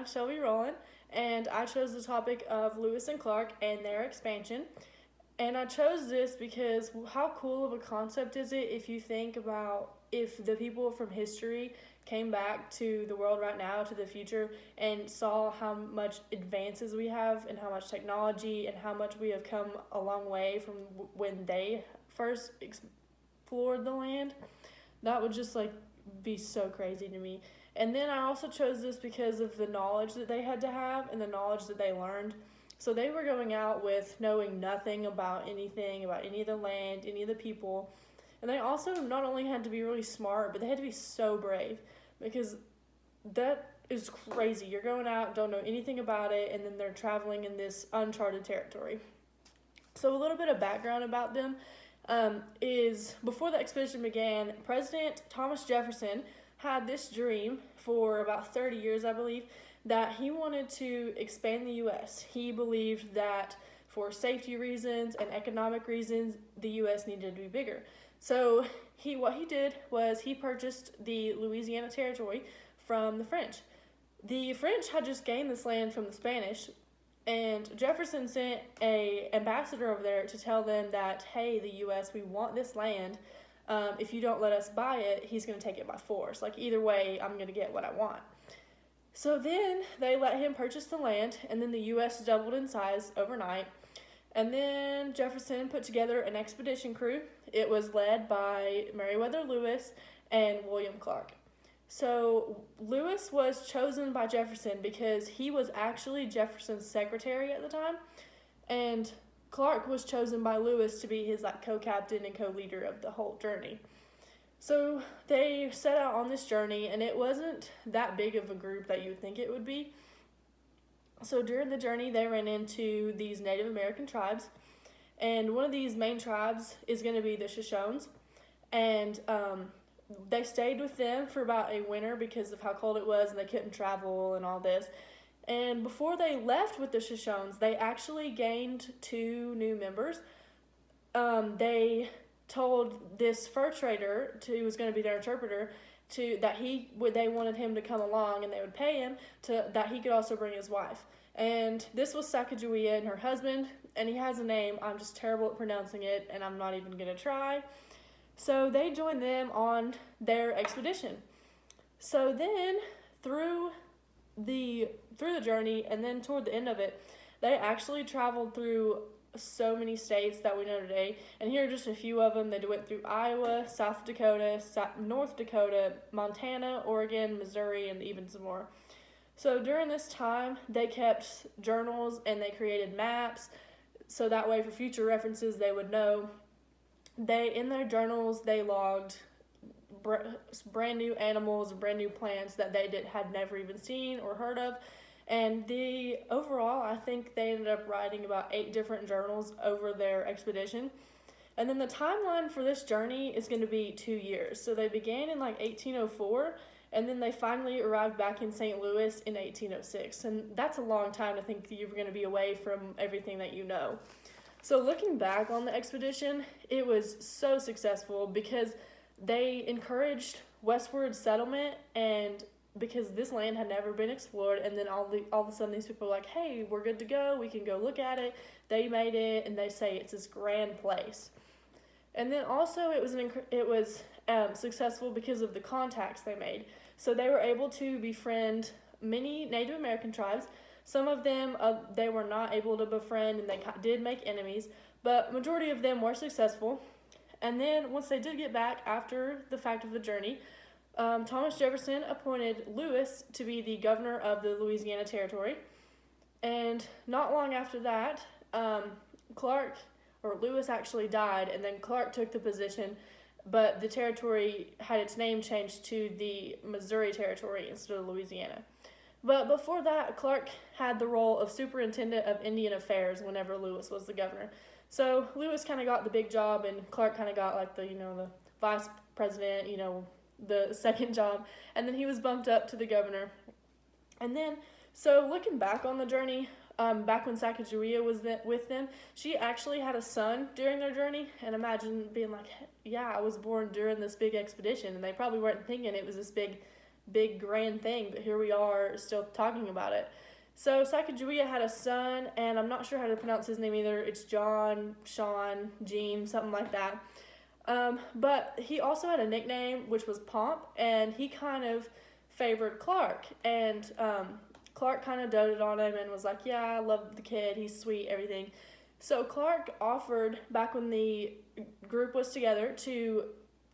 I'm Shelby Rowland, and I chose the topic of Lewis and Clark and their expansion. And I chose this because how cool of a concept is it if you think about if the people from history came back to the world right now, to the future, and saw how much advances we have and how much technology and how much we have come a long way from when they first explored the land. That would just like be so crazy to me. And then I also chose this because of the knowledge that they had to have and the knowledge that they learned. So they were going out with knowing nothing about anything, about any of the land, any of the people. And they also not only had to be really smart, but they had to be so brave because that is crazy. You're going out, don't know anything about it, and then they're traveling in this uncharted territory. So a little bit of background about them is before the expedition began, President Thomas Jefferson had this dream for about 30 years, I believe, that he wanted to expand the U.S. He believed that for safety reasons and economic reasons, the U.S. needed to be bigger. So what he did was he purchased the Louisiana Territory from the French. The French had just gained this land from the Spanish, and Jefferson sent a ambassador over there to tell them that, hey, the U.S., we want this land. If you don't let us buy it, he's going to take it by force. Like, either way, I'm going to get what I want. So then they let him purchase the land, and then the U.S. doubled in size overnight. And then Jefferson put together an expedition crew. It was led by Meriwether Lewis and William Clark. So Lewis was chosen by Jefferson because he was actually Jefferson's secretary at the time, and Clark was chosen by Lewis to be his co-captain and co-leader of the whole journey. So they set out on this journey, and it wasn't that big of a group that you would think it would be. So during the journey, they ran into these Native American tribes, and one of these main tribes is going to be the Shoshones, and they stayed with them for about a winter because of how cold it was, and they couldn't travel and all this. And before they left with the Shoshones, they actually gained 2 new members. They told this fur trader, who was going to be their interpreter, that they wanted him to come along and they would pay him that he could also bring his wife. And this was Sacagawea and her husband, and he has a name. I'm just terrible at pronouncing it, and I'm not even going to try. So they joined them on their expedition. So then through the journey, and then toward the end of it, they actually traveled through so many states that we know today, and here are just a few of them. They went through Iowa, South Dakota, North Dakota, Montana, Oregon, Missouri, and even some more. So during this time, they kept journals and they created maps, so that way for future references they would know. In their journals, they logged brand new animals, brand new plants that they had never even seen or heard of. And overall, I think they ended up writing about 8 different journals over their expedition. And then the timeline for this journey is going to be 2 years. So they began in 1804, and then they finally arrived back in St. Louis in 1806. And that's a long time to think that you're going to be away from everything that you know. So looking back on the expedition, it was so successful because they encouraged westward settlement, and because this land had never been explored, and then all of a sudden these people were like, hey, we're good to go, we can go look at it. They made it, and they say it's this grand place. And then also it was successful because of the contacts they made. So they were able to befriend many Native American tribes. Some of them they were not able to befriend, and they did make enemies, but majority of them were successful. And then once they did get back after the fact of the journey, Thomas Jefferson appointed Lewis to be the governor of the Louisiana Territory. And not long after that, Lewis actually died, and then Clark took the position, but the territory had its name changed to the Missouri Territory instead of Louisiana. But before that, Clark had the role of superintendent of Indian Affairs whenever Lewis was the governor. So Lewis kind of got the big job, and Clark kind of got the vice president, the second job, and then he was bumped up to the governor. And then, so looking back on the journey, back when Sacagawea was with them, she actually had a son during their journey, and imagine being like, yeah, I was born during this big expedition, and they probably weren't thinking it was this big big grand thing, but here we are still talking about it. So Sacagawea had a son, and I'm not sure how to pronounce his name either. It's John, Sean, Gene, something like that. But he also had a nickname, which was Pomp, and he kind of favored Clark. And Clark kind of doted on him and was like, yeah, I love the kid, he's sweet, everything. So Clark offered, back when the group was together, to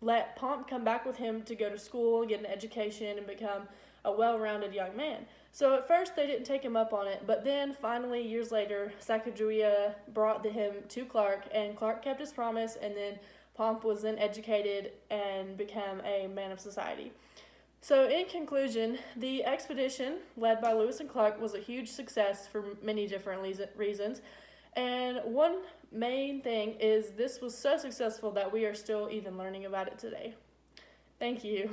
let Pomp come back with him to go to school, get an education, and become a well-rounded young man. So at first they didn't take him up on it, but then finally, years later, Sacagawea brought him to Clark, and Clark kept his promise, and then Pomp was then educated and became a man of society. So in conclusion, the expedition led by Lewis and Clark was a huge success for many different reasons. And one main thing is this was so successful that we are still even learning about it today. Thank you.